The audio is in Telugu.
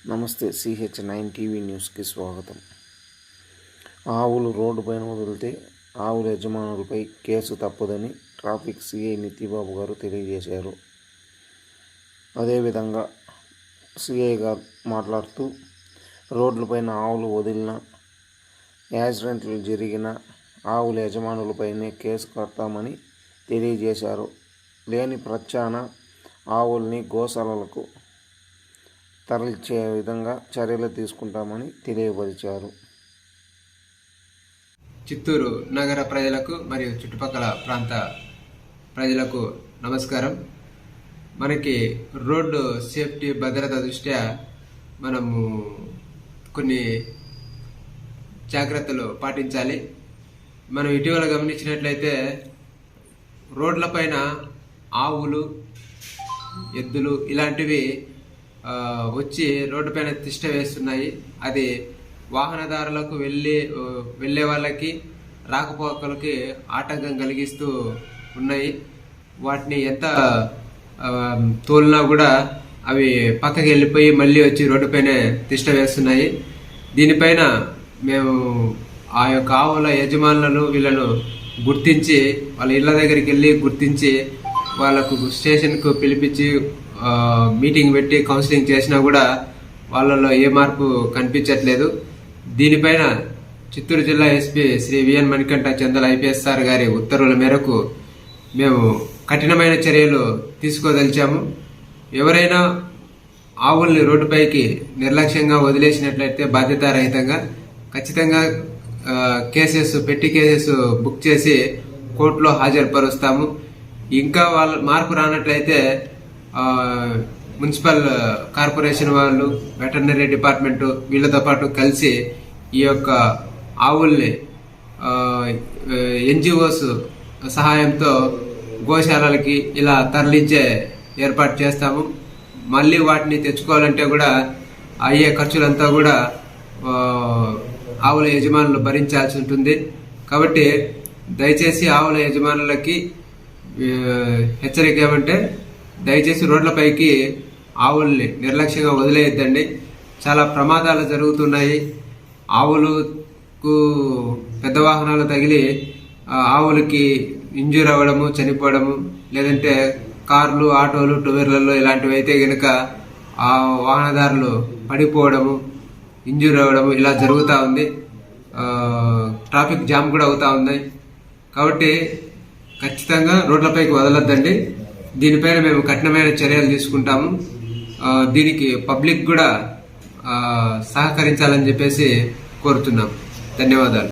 నమస్తే. CH9 టీవీ న్యూస్కి స్వాగతం. ఆవులు రోడ్డుపైన వదిలితే ఆవుల యజమానులపై కేసు తప్పదని ట్రాఫిక్ సిఐ నిత్యబాబు గారు తెలియజేశారు. అదేవిధంగా సిఐ గారు మాట్లాడుతూ రోడ్లపైన ఆవులు వదిలిన, యాక్సిడెంట్లు జరిగిన ఆవుల యజమానులపైనే కేసు కడతామని తెలియజేశారు. లేని ప్రచ్ఛాన ఆవుల్ని గోశాలలకు తరలించే విధంగా చర్యలు తీసుకుంటామని తెలియపరిచారు. చిత్తూరు నగర ప్రజలకు మరియు చుట్టుపక్కల ప్రాంత ప్రజలకు నమస్కారం. మనకి రోడ్డు సేఫ్టీ భద్రత దృష్ట్యా మనము కొన్ని జాగ్రత్తలు పాటించాలి. మనం ఇటీవల గమనించినట్లయితే రోడ్లపైన ఆవులు, ఎద్దులు ఇలాంటివి వచ్చి రోడ్డుపైన తిష్ట వేస్తున్నాయి. అది వాహనదారులకు వెళ్ళే వాళ్ళకి, రాకపోకలకి ఆటంకం కలిగిస్తూ ఉన్నాయి. వాటిని ఎంత తోలినా కూడా అవి పక్కకి వెళ్ళిపోయి మళ్ళీ వచ్చి రోడ్డుపైన తిష్ట వేస్తున్నాయి. దీనిపైన మేము ఆ యొక్క ఆవుల యజమానులను వీళ్ళను గుర్తించి వాళ్ళ ఇళ్ళ దగ్గరికి వెళ్ళి గుర్తించి వాళ్ళకు స్టేషన్కు పిలిపించి మీటింగ్ పెట్టి కౌన్సిలింగ్ చేసినా కూడా వాళ్ళలో ఏ మార్పు కనిపించట్లేదు. దీనిపైన చిత్తూరు జిల్లా SP Shri VN Manikanta Chandal IPS sir గారి ఉత్తర్వుల మేరకు మేము కఠినమైన చర్యలు తీసుకోదలిచాము. ఎవరైనా ఆవుల్ని రోడ్డుపైకి నిర్లక్ష్యంగా వదిలేసినట్లయితే బాధ్యతారహితంగా ఖచ్చితంగా పెట్టి కేసెస్ బుక్ చేసి కోర్టులో హాజరుపరుస్తాము. ఇంకా వాళ్ళ మార్పు రానట్లయితే మున్సిపల్ కార్పొరేషన్ వాళ్ళు, వెటర్నరీ డిపార్ట్మెంటు వీళ్ళతో పాటు కలిసి ఈ యొక్క ఆవుల్ని NGOs సహాయంతో గోశాలలకి ఇలా తరలించే ఏర్పాటు చేస్తాము. మళ్ళీ వాటిని తెచ్చుకోవాలంటే కూడా అయ్యే ఖర్చులంతా కూడా ఆవుల యజమానులు భరించాల్సి ఉంటుంది. కాబట్టి దయచేసి ఆవుల యజమానులకి హెచ్చరిక ఏమంటే, దయచేసి రోడ్లపైకి ఆవుల్ని నిర్లక్ష్యంగా వదిలేయద్దండి. చాలా ప్రమాదాలు జరుగుతున్నాయి. ఆవులకు పెద్ద వాహనాలు తగిలి ఆవులకి ఇంజూర్ అవ్వడము, చనిపోవడము, లేదంటే కార్లు, ఆటోలు, టూ వీలర్లు ఇలాంటివి అయితే గనక ఆ వాహనదారులు పడిపోవడము, ఇంజూర్ అవ్వడము ఇలా జరుగుతూ ఉంది. ట్రాఫిక్ జామ్ కూడా అవుతా ఉన్నాయి. కాబట్టి ఖచ్చితంగా రోడ్లపైకి వదలొద్దండి. దీనిపైన మేము కఠినమైన చర్యలు తీసుకుంటాము. దీనికి పబ్లిక్ కూడా సహకరించాలని చెప్పేసి కోరుతున్నాం. ధన్యవాదాలు.